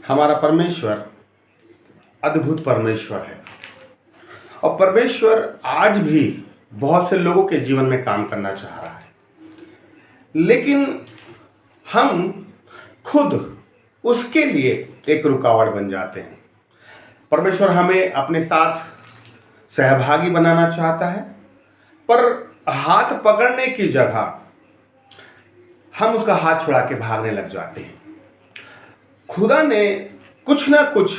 हमारा परमेश्वर अद्भुत परमेश्वर है और परमेश्वर आज भी बहुत से लोगों के जीवन में काम करना चाह रहा है, लेकिन हम खुद उसके लिए एक रुकावट बन जाते हैं। परमेश्वर हमें अपने साथ सहभागी बनाना चाहता है, पर हाथ पकड़ने की जगह हम उसका हाथ छुड़ा के भागने लग जाते हैं। खुदा ने कुछ ना कुछ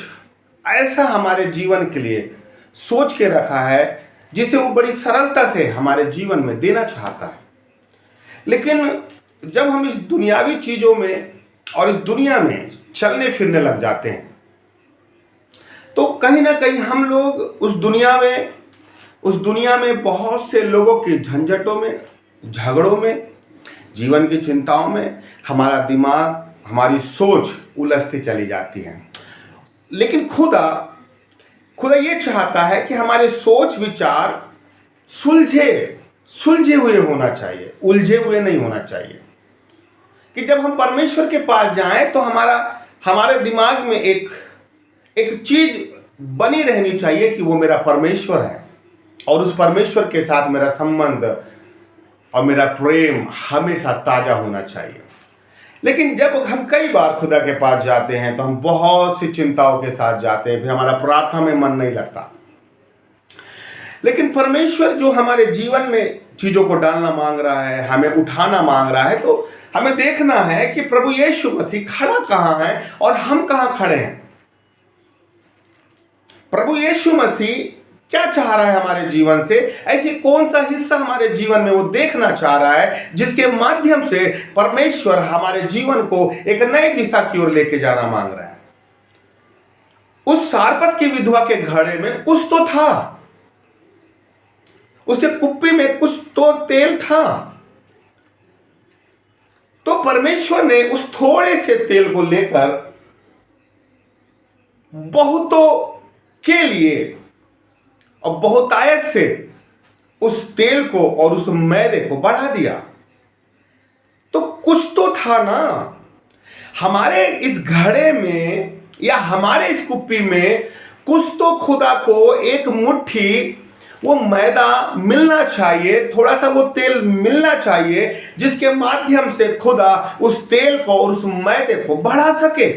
ऐसा हमारे जीवन के लिए सोच के रखा है जिसे वो बड़ी सरलता से हमारे जीवन में देना चाहता है, लेकिन जब हम इस दुनियावी चीज़ों में और इस दुनिया में चलने फिरने लग जाते हैं तो कहीं ना कहीं हम लोग उस दुनिया में बहुत से लोगों की झंझटों में, झगड़ों में, जीवन की चिंताओं में हमारा दिमाग, हमारी सोच उलझती चली जाती है। लेकिन खुदा ये चाहता है कि हमारे सोच विचार सुलझे हुए होना चाहिए, उलझे हुए नहीं होना चाहिए। कि जब हम परमेश्वर के पास जाएं तो हमारे दिमाग में एक चीज बनी रहनी चाहिए कि वो मेरा परमेश्वर है और उस परमेश्वर के साथ मेरा संबंध और मेरा प्रेम हमेशा ताजा होना चाहिए। लेकिन जब हम कई बार खुदा के पास जाते हैं तो हम बहुत सी चिंताओं के साथ जाते हैं, फिर हमारा प्रार्थना में मन नहीं लगता। लेकिन परमेश्वर जो हमारे जीवन में चीजों को डालना मांग रहा है, हमें उठाना मांग रहा है, तो हमें देखना है कि प्रभु यीशु मसीह खड़ा कहां है और हम कहां खड़े हैं। प्रभु यीशु मसीह क्या चाह रहा है हमारे जीवन से, ऐसी कौन सा हिस्सा हमारे जीवन में वो देखना चाह रहा है जिसके माध्यम से परमेश्वर हमारे जीवन को एक नई दिशा की ओर लेके जाना मांग रहा है। उस सारपत की विधवा के घड़े में कुछ तो था, उसके कुप्पी में कुछ तो तेल था, तो परमेश्वर ने उस थोड़े से तेल को लेकर बहुतों के लिए और बहुतायत से उस तेल को और उस मैदे को बढ़ा दिया। तो कुछ तो था ना हमारे इस घड़े में या हमारे इस कुप्पी में, कुछ तो खुदा को एक मुट्ठी वो मैदा मिलना चाहिए, थोड़ा सा वो तेल मिलना चाहिए जिसके माध्यम से खुदा उस तेल को और उस मैदे को बढ़ा सके।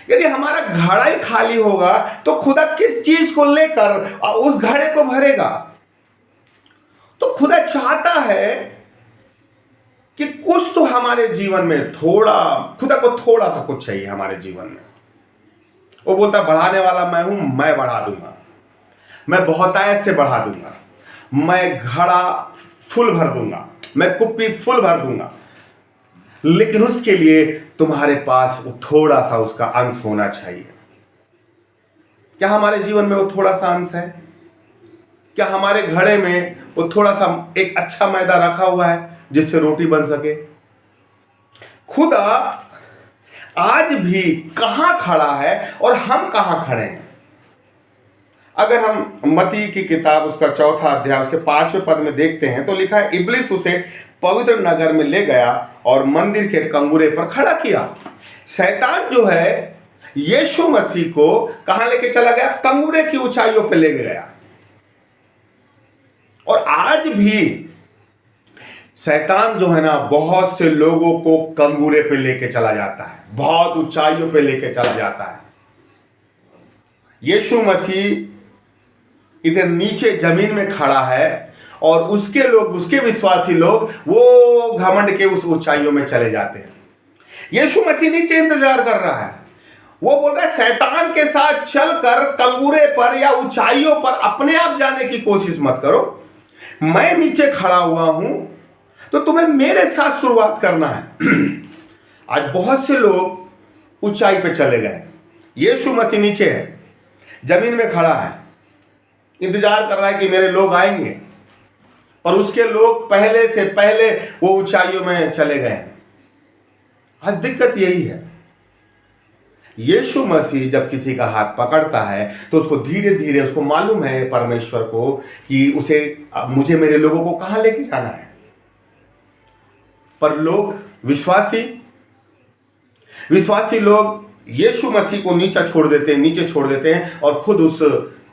यदि हमारा घड़ा ही खाली होगा तो खुदा किस चीज को लेकर उस घड़े को भरेगा। तो खुदा चाहता है कि कुछ तो हमारे जीवन में खुदा को थोड़ा सा कुछ चाहिए हमारे जीवन में। वो बोलता बढ़ाने वाला मैं हूं, मैं बढ़ा दूंगा, मैं बहुतायत से बढ़ा दूंगा, मैं घड़ा फुल भर दूंगा, मैं कुप्पी फुल भर दूंगा, लेकिन उसके लिए तुम्हारे पास वो थोड़ा सा उसका अंश होना चाहिए। क्या हमारे जीवन में वो थोड़ा सा अंश है? क्या हमारे घड़े में वो थोड़ा सा एक अच्छा मैदा रखा हुआ है जिससे रोटी बन सके? खुदा आज भी कहां खड़ा है और हम कहां खड़े हैं? अगर हम मत्ती की किताब उसका 4 अध्याय उसके 5वें पद में देखते हैं तो लिखा है, इब्लिस उसे पवित्र नगर में ले गया और मंदिर के कंगूरे पर खड़ा किया। शैतान जो है यीशु मसीह को कहां लेके चला गया? कंगूरे की ऊंचाइयों पे ले गया। और आज भी शैतान जो है ना बहुत से लोगों को कंगूरे पे लेके चला जाता है, बहुत ऊंचाइयों पे लेके चला जाता है। यीशु मसीह इधर नीचे जमीन में खड़ा है और उसके विश्वासी लोग वो घमंड के उस ऊंचाइयों में चले जाते हैं। यीशु मसीह नीचे इंतजार कर रहा है। वो बोल रहा है शैतान के साथ चलकर कंगूरे पर या ऊंचाइयों पर अपने आप जाने की कोशिश मत करो। मैं नीचे खड़ा हुआ हूं तो तुम्हें मेरे साथ शुरुआत करना है। आज बहुत से लोग ऊंचाई पे चले गए, यीशु मसीह नीचे है, जमीन में खड़ा है, इंतजार कर रहा है कि मेरे लोग आएंगे, और उसके लोग पहले से पहले वो ऊंचाइयों में चले गए। आज दिक्कत यही है। यीशु मसीह जब किसी का हाथ पकड़ता है तो उसको धीरे धीरे उसको मालूम है परमेश्वर को कि मुझे मेरे लोगों को कहां लेके जाना है। पर लोग विश्वासी लोग यीशु मसीह को नीचे छोड़ देते हैं और खुद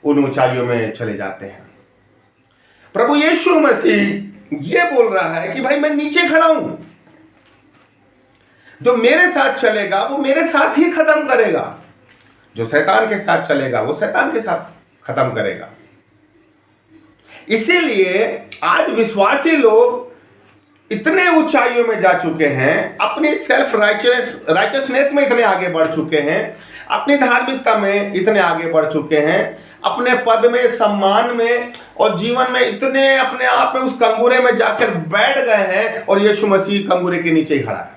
उन ऊंचाइयों में चले जाते हैं। प्रभु यीशु मसीह ये बोल रहा है कि भाई मैं नीचे खड़ा हूं, जो मेरे साथ चलेगा वो मेरे साथ ही खत्म करेगा, जो शैतान के साथ चलेगा वो शैतान के साथ खत्म करेगा। इसीलिए आज विश्वासी लोग इतने ऊंचाइयों में जा चुके हैं, अपनी सेल्फ राइचसनेस में इतने आगे बढ़ चुके हैं, अपनी धार्मिकता में इतने आगे बढ़ चुके हैं, अपने पद में, सम्मान में और जीवन में इतने अपने आप में उस कंगूरे में जाकर बैठ गए हैं और यीशु मसीह कंगूरे के नीचे ही खड़ा है।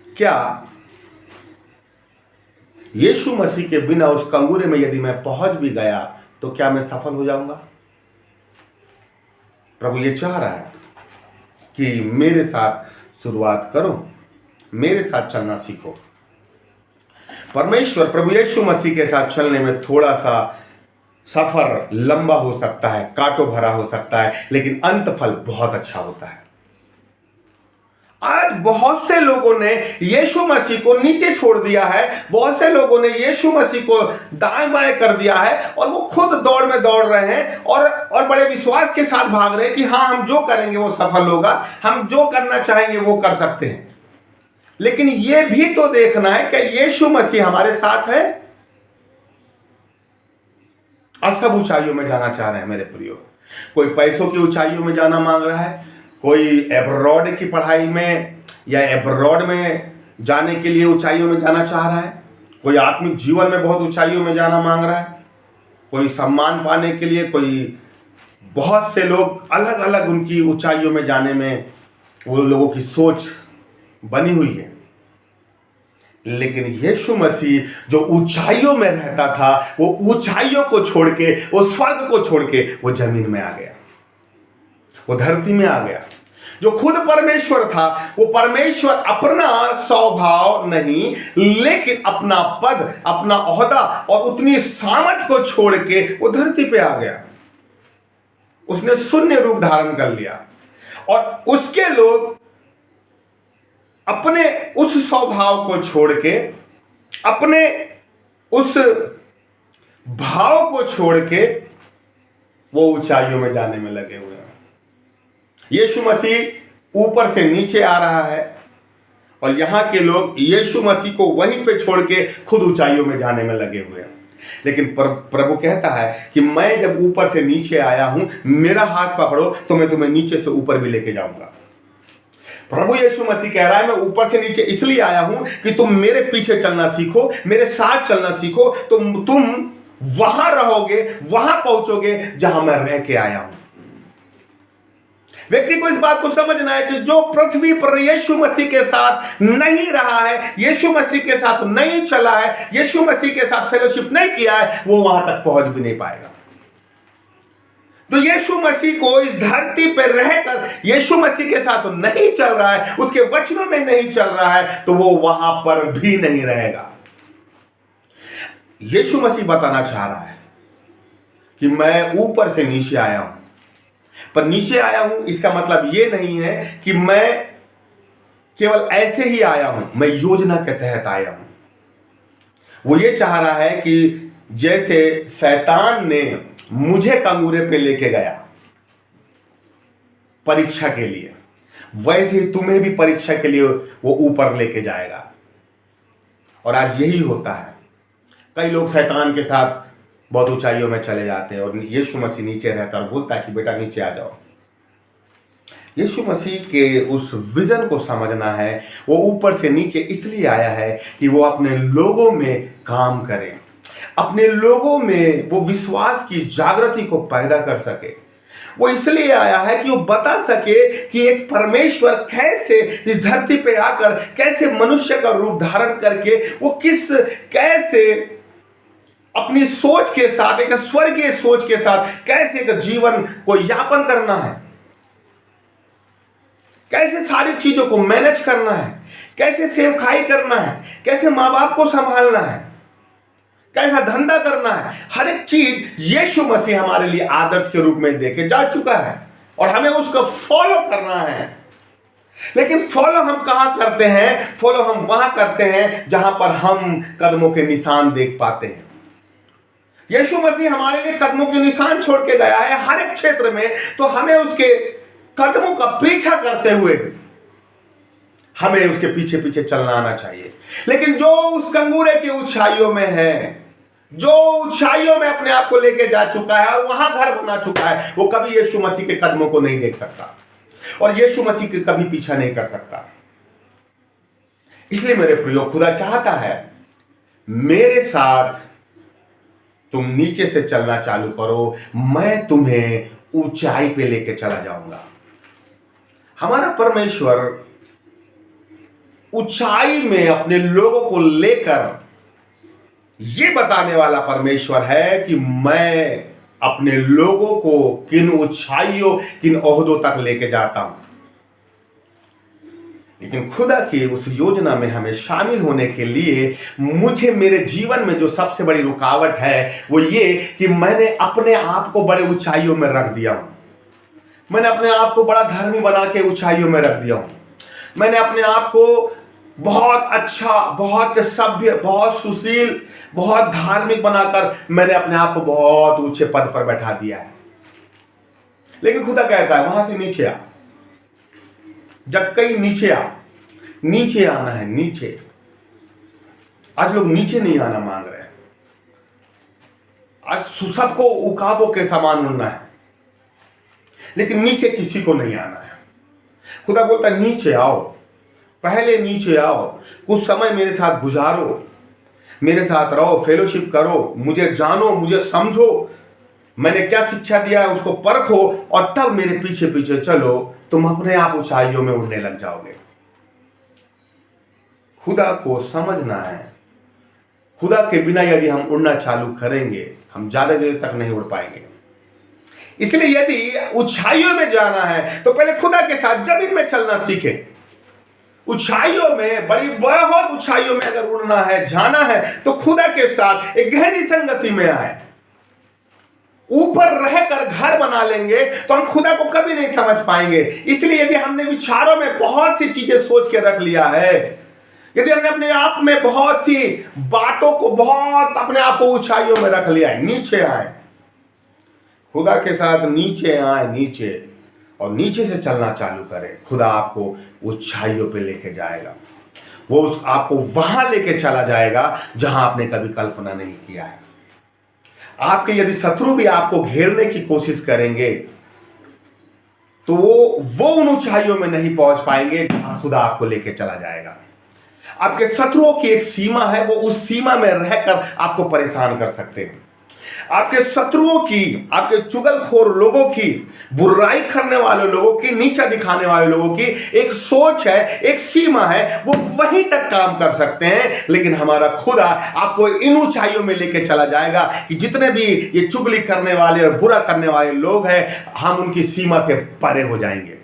क्या यीशु मसीह के बिना उस कंगूरे में यदि मैं पहुंच भी गया तो क्या मैं सफल हो जाऊंगा? प्रभु ये चाह रहा है कि मेरे साथ शुरुआत करो, मेरे साथ चलना सीखो। परमेश्वर प्रभु यीशु मसीह के साथ चलने में थोड़ा सा सफर लंबा हो सकता है, कांटों भरा हो सकता है, लेकिन अंत फल बहुत अच्छा होता है। आज बहुत से लोगों ने यीशु मसीह को नीचे छोड़ दिया है, बहुत से लोगों ने यीशु मसीह को दाएं बाएं कर दिया है और वो खुद दौड़ में दौड़ रहे हैं और बड़े विश्वास के साथ भाग रहे हैं कि हाँ, हम जो करेंगे वो सफल होगा, हम जो करना चाहेंगे वो कर सकते हैं। लेकिन ये भी तो देखना है कि यीशु मसीह हमारे साथ है। और सब ऊंचाइयों में जाना चाह रहे हैं मेरे प्रियो। कोई पैसों की ऊंचाइयों में जाना मांग रहा है, कोई एब्रॉड की पढ़ाई में या एब्रॉड में जाने के लिए ऊंचाइयों में जाना चाह रहा है, कोई आत्मिक जीवन में बहुत ऊंचाइयों में जाना मांग रहा है, कोई सम्मान पाने के लिए, कोई बहुत से लोग अलग अलग उनकी ऊंचाइयों में जाने में वो लोगों की सोच बनी हुई है। लेकिन यीशु मसीह जो ऊंचाइयों में रहता था, वो ऊंचाइयों को छोड़ के, वो स्वर्ग को छोड़ के वो जमीन में आ गया, वो धरती में आ गया। जो खुद परमेश्वर था, वो परमेश्वर अपना स्वभाव नहीं, लेकिन अपना पद, अपना ओहदा और उतनी सामर्थ को छोड़ के वो धरती पे आ गया। उसने शून्य रूप धारण कर लिया और उसके लोग अपने उस स्वभाव को छोड़ के, अपने उस भाव को छोड़ के वो ऊंचाइयों में जाने में लगे हुए हैं। यीशु मसीह ऊपर से नीचे आ रहा है और यहां के लोग यीशु मसीह को वहीं पे छोड़ के खुद ऊंचाइयों में जाने में लगे हुए हैं। लेकिन प्रभु कहता है कि मैं जब ऊपर से नीचे आया हूं, मेरा हाथ पकड़ो तो मैं तुम्हें नीचे से ऊपर भी लेके जाऊंगा। प्रभु यीशु मसीह कह रहा है, मैं ऊपर से नीचे इसलिए आया हूं कि तुम मेरे पीछे चलना सीखो, मेरे साथ चलना सीखो, तो तुम वहां रहोगे, वहां पहुंचोगे जहां मैं रह के आया हूं। व्यक्ति को इस बात को समझना है कि जो पृथ्वी पर यीशु मसीह के साथ नहीं रहा है, यीशु मसीह के साथ नहीं चला है, यीशु मसीह के साथ फेलोशिप नहीं किया है, वो वहां तक पहुंच भी नहीं पाएगा। तो यीशु मसीह को इस धरती पर रहकर यीशु मसीह के साथ नहीं चल रहा है, उसके वचनों में नहीं चल रहा है, तो वो वहां पर भी नहीं रहेगा। यीशु मसीह बताना चाह रहा है कि मैं ऊपर से नीचे आया हूं, पर नीचे आया हूं इसका मतलब यह नहीं है कि मैं केवल ऐसे ही आया हूं, मैं योजना के तहत आया हूं। वो ये चाह रहा है कि जैसे शैतान ने मुझे कंगूरे पे लेके गया परीक्षा के लिए, वैसे ही तुम्हें भी परीक्षा के लिए वो ऊपर लेके जाएगा। और आज यही होता है, कई लोग शैतान के साथ बहुत ऊंचाइयों में चले जाते हैं और यीशु मसीह नीचे रहता है और बोलता है कि बेटा नीचे आ जाओ। यीशु मसीह के उस विजन को समझना है। वो ऊपर से नीचे इसलिए आया है कि वो अपने लोगों में काम करे, अपने लोगों में वो विश्वास की जागृति को पैदा कर सके। वो इसलिए आया है कि वो बता सके कि एक परमेश्वर कैसे इस धरती पे आकर, कैसे मनुष्य का रूप धारण करके वो कैसे अपनी सोच के साथ, एक स्वर्गीय सोच के साथ कैसे एक जीवन को यापन करना है, कैसे सारी चीजों को मैनेज करना है, कैसे सेवकाई करना है, कैसे माँ बाप को संभालना है, कैसा धंधा करना है। हर एक चीज यीशु मसीह हमारे लिए आदर्श के रूप में देके जा चुका है और हमें उसको फॉलो करना है। लेकिन फॉलो हम कहां करते हैं? फॉलो हम वहां करते हैं जहां पर हम कदमों के निशान देख पाते हैं। यीशु मसीह हमारे लिए कदमों के निशान छोड़ के गया है हर एक क्षेत्र में, तो हमें उसके कदमों का पीछा करते हुए हमें उसके पीछे पीछे चलना आना चाहिए। लेकिन जो उस कंगूरे की ऊंचाइयों में है, जो ऊंचाइयों में अपने आप को लेके जा चुका है और वहां घर बना चुका है, वो कभी यीशु मसीह के कदमों को नहीं देख सकता और यीशु मसीह के कभी पीछा नहीं कर सकता। इसलिए मेरे प्रियो, खुदा चाहता है मेरे साथ तुम नीचे से चलना चालू करो, मैं तुम्हें ऊंचाई पे लेके चला जाऊंगा। हमारा परमेश्वर ऊंचाई में अपने लोगों को लेकर यह बताने वाला परमेश्वर है कि मैं अपने लोगों को किन ऊंचाइयों, किन ओहदों तक लेके जाता हूं। लेकिन खुदा की उस योजना में हमें शामिल होने के लिए मुझे मेरे जीवन में जो सबसे बड़ी रुकावट है वो ये कि मैंने अपने आप को बड़े ऊंचाइयों में रख दिया हूं। मैंने अपने आप को बड़ा धर्मी बना के ऊंचाइयों में रख दिया हूं। मैंने अपने आप को बहुत अच्छा, बहुत सभ्य, बहुत सुशील, बहुत धार्मिक बनाकर मैंने अपने आप को बहुत ऊंचे पद पर बैठा दिया है। लेकिन खुदा कहता है वहां से नीचे आ, जब कहीं नीचे आ, नीचे आना है, नीचे। आज लोग नीचे नहीं आना मांग रहे हैं। आज सबको उकाबों के समान उड़ना है, लेकिन नीचे किसी को नहीं आना है। खुदा बोलता है नीचे आओ, पहले नीचे आओ, कुछ समय मेरे साथ गुजारो, मेरे साथ रहो, फेलोशिप करो, मुझे जानो, मुझे समझो, मैंने क्या शिक्षा दिया है उसको परखो और तब मेरे पीछे पीछे चलो। तुम अपने आप ऊंचाइयों में उड़ने लग जाओगे। खुदा को समझना है। खुदा के बिना यदि हम उड़ना चालू करेंगे, हम ज्यादा देर तक नहीं उड़ पाएंगे। इसलिए यदि ऊंचाइयों में जाना है तो पहले खुदा के साथ जमीन में चलना सीखें। ऊंचाइयों में, बड़ी बहुत ऊंचाइयों में अगर उड़ना है, जाना है, तो खुदा के साथ एक गहरी संगति में आए। ऊपर रहकर घर बना लेंगे तो हम खुदा को कभी नहीं समझ पाएंगे। इसलिए यदि हमने विचारों में बहुत सी चीजें सोच के रख लिया है, यदि हमने अपने आप में बहुत सी बातों को, बहुत अपने आप को ऊंचाइयों में रख लिया है, नीचे आए, खुदा के साथ नीचे आए, नीचे, और नीचे से चलना चालू करें। खुदा आपको ऊंचाइयों पे लेके जाएगा। वो आपको वहां लेके चला जाएगा जहां आपने कभी कल्पना नहीं किया है। आपके यदि शत्रु भी आपको घेरने की कोशिश करेंगे तो वो उन ऊंचाइयों में नहीं पहुंच पाएंगे जहां खुदा आपको लेके चला जाएगा। आपके शत्रुओं की एक सीमा है, वो उस सीमा में रहकर आपको परेशान कर सकते हैं। आपके शत्रुओं की, आपके चुगलखोर लोगों की, बुराई करने वाले लोगों की, नीचा दिखाने वाले लोगों की एक सोच है, एक सीमा है, वो वहीं तक काम कर सकते हैं। लेकिन हमारा खुदा आपको इन ऊंचाइयों में लेके चला जाएगा कि जितने भी ये चुगली करने वाले और बुरा करने वाले लोग हैं, हम उनकी सीमा से परे हो जाएंगे।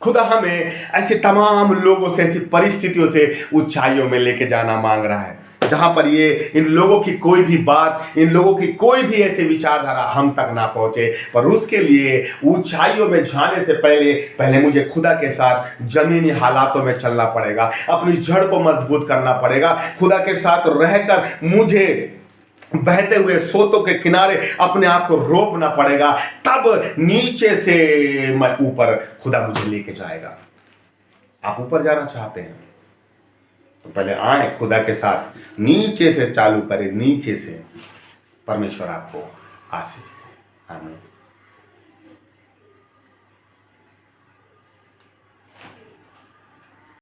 खुदा हमें ऐसे तमाम लोगों से, ऐसी परिस्थितियों से ऊंचाइयों में लेके जाना मांग रहा है जहां पर ये इन लोगों की कोई भी बात, इन लोगों की कोई भी ऐसी विचारधारा हम तक ना पहुंचे। पर उसके लिए ऊंचाइयों में जाने से पहले मुझे खुदा के साथ जमीनी हालातों में चलना पड़ेगा, अपनी जड़ को मजबूत करना पड़ेगा। खुदा के साथ रहकर मुझे बहते हुए सोतों के किनारे अपने आप को रोकना पड़ेगा, तब नीचे से मैं ऊपर, खुदा मुझे लेके जाएगा। आप ऊपर जाना चाहते हैं तो पहले आए, खुदा के साथ नीचे से चालू करें, नीचे से। परमेश्वर आपको आशीष दे। आमीन।